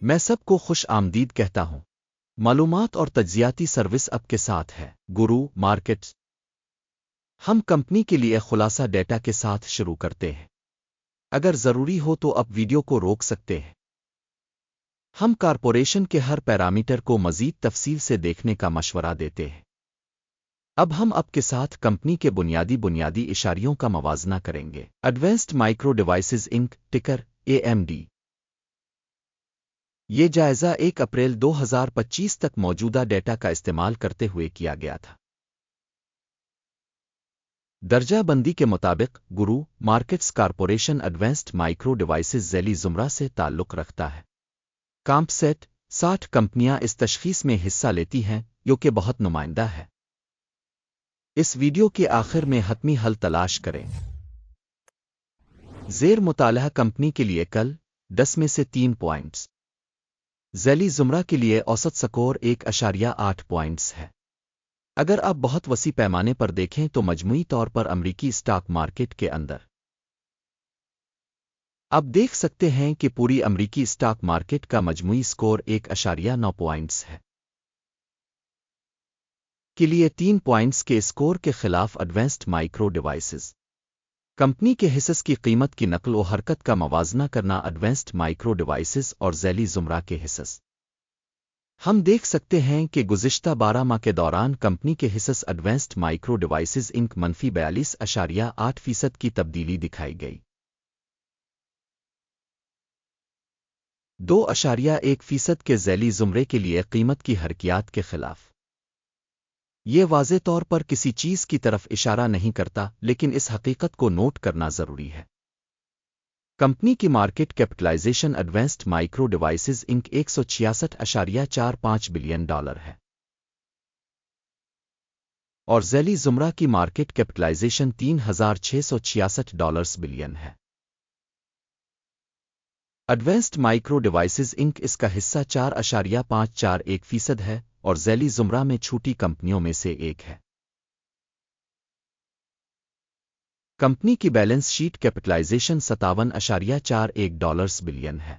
میں سب کو خوش آمدید کہتا ہوں۔ معلومات اور تجزیاتی سروس اب کے ساتھ ہے گرو مارکیٹس۔ ہم کمپنی کے لیے خلاصہ ڈیٹا کے ساتھ شروع کرتے ہیں۔ اگر ضروری ہو تو اب ویڈیو کو روک سکتے ہیں۔ ہم کارپوریشن کے ہر پیرامیٹر کو مزید تفصیل سے دیکھنے کا مشورہ دیتے ہیں۔ اب ہم کے ساتھ کمپنی کے بنیادی اشاریوں کا موازنہ کریں گے۔ ایڈوانسڈ مائکرو ڈیوائسز انک ٹکر AMD۔ یہ جائزہ 1 اپریل 2025 تک موجودہ ڈیٹا کا استعمال کرتے ہوئے کیا گیا تھا۔ درجہ بندی کے مطابق گرو markets corporation Advanced Micro Devices ذیلی زمرہ سے تعلق رکھتا ہے۔ کامپ سیٹ 60 کمپنیاں اس تشخیص میں حصہ لیتی ہیں جو کہ بہت نمائندہ ہے۔ اس ویڈیو کے آخر میں حتمی حل تلاش کریں۔ زیر مطالعہ کمپنی کے لیے کل 10 میں سے 3 پوائنٹس۔ ذیلی زمرہ کے لیے اوسط سکور 1.8 پوائنٹس ہے۔ اگر آپ بہت وسیع پیمانے پر دیکھیں تو مجموعی طور پر امریکی اسٹاک مارکیٹ کے اندر آپ دیکھ سکتے ہیں کہ پوری امریکی اسٹاک مارکیٹ کا مجموعی سکور 1.9 پوائنٹس ہے۔ کے لیے 3 پوائنٹس کے اسکور کے خلاف ایڈوانسڈ مائکرو ڈیوائسز کمپنی کے حصص کی قیمت کی نقل و حرکت کا موازنہ کرنا ایڈوانسڈ مائکرو ڈیوائسز اور ذیلی زمرہ کے حصص۔ ہم دیکھ سکتے ہیں کہ گزشتہ 12 ماہ کے دوران کمپنی کے حصص ایڈوانسڈ مائکرو ڈیوائسز انک -42.8% کی تبدیلی دکھائی گئی۔ 2.1% کے ذیلی زمرے کے لیے قیمت کی حرکیات کے خلاف۔ یہ واضح طور پر کسی چیز کی طرف اشارہ نہیں کرتا، لیکن اس حقیقت کو نوٹ کرنا ضروری ہے۔ کمپنی کی market capitalisation Advanced Micro Devices Inc $166.45 billion ہے اور ذیلی زمرہ کی مارکیٹ کیپٹلائزیشن $3,666 بلین ہے۔ ایڈوانسڈ مائکرو ڈیوائسز انک اس کا حصہ 4.541% ہے اور ذیلی زمرہ میں چھوٹی کمپنیوں میں سے ایک ہے۔ کمپنی کی بیلنس شیٹ کیپٹلائزیشن $57.41 بلین ہے۔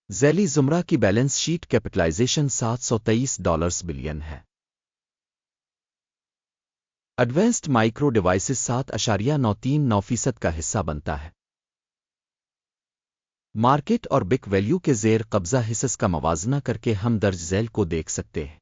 ذیلی زمرہ کی بیلنس شیٹ کیپٹلائزیشن $723 بلین ہے۔ ایڈوانسڈ مائکرو ڈیوائسز 7.939% کا حصہ بنتا ہے۔ مارکیٹ اور بک ویلیو کے زیر قبضہ حصص کا موازنہ کر کے ہم درج ذیل کو دیکھ سکتے ہیں۔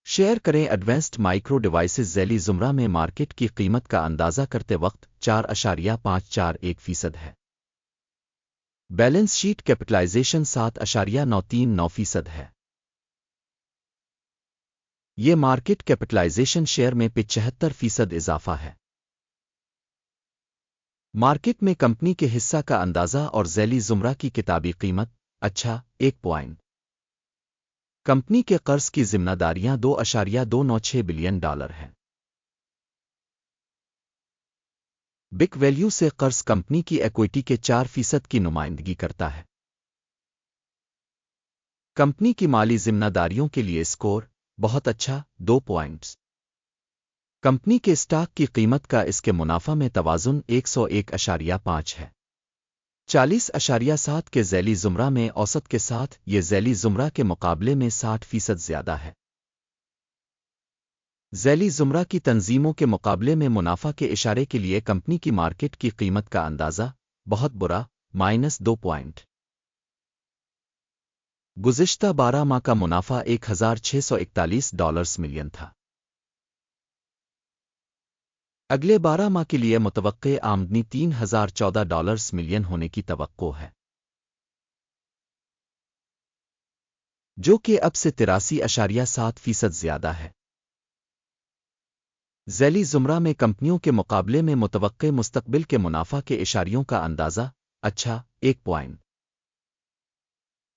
شیئر کریں ایڈوانسڈ مائکرو ڈیوائسز ذیلی زمرہ میں مارکیٹ کی قیمت کا اندازہ کرتے وقت 4.541% ہے۔ بیلنس شیٹ کیپٹلائزیشن 7.939% ہے۔ یہ مارکیٹ کیپٹلائزیشن شیئر میں 75% اضافہ ہے۔ مارکیٹ میں کمپنی کے حصہ کا اندازہ اور ذیلی زمرہ کی کتابی قیمت 1 پوائنٹ۔ کمپنی کے قرض کی ذمہ داریاں $2.296 بلین ہیں۔ بک ویلیو سے قرض کمپنی کی ایکوئٹی کے 4% کی نمائندگی کرتا ہے۔ کمپنی کی مالی ذمہ داریوں کے لیے اسکور بہت اچھا 2 پوائنٹس۔ کمپنی کے اسٹاک کی قیمت کا اس کے منافع میں توازن 101.5 ہے۔ 40.7 کے ذیلی زمرہ میں اوسط کے ساتھ یہ ذیلی زمرہ کے مقابلے میں 60% زیادہ ہے۔ ذیلی زمرہ کی تنظیموں کے مقابلے میں منافع کے اشارے کے لیے کمپنی کی مارکیٹ کی قیمت کا اندازہ بہت برا -2 پوائنٹ۔ گزشتہ 12 ماہ کا منافع $1,641 ملین تھا۔ اگلے 12 ماہ کے لیے متوقع آمدنی $3,014 ملین ہونے کی توقع ہے، جو کہ اب سے 83.7% زیادہ ہے۔ ذیلی زمرہ میں کمپنیوں کے مقابلے میں متوقع مستقبل کے منافع کے اشاریوں کا اندازہ 1 پوائنٹ۔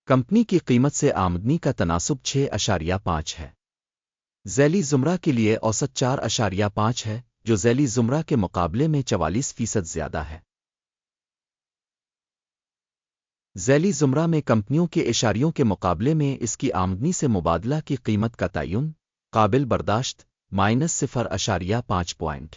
کمپنی کی قیمت سے آمدنی کا تناسب 6.5 ہے۔ ذیلی زمرہ کے لیے اوسط 4.5 ہے، جو ذیلی زمرہ کے مقابلے میں 44% زیادہ ہے۔ ذیلی زمرہ میں کمپنیوں کے اشاریوں کے مقابلے میں اس کی آمدنی سے مبادلہ کی قیمت کا تعین قابل برداشت -0.5 پوائنٹ۔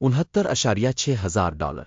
$69,600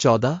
14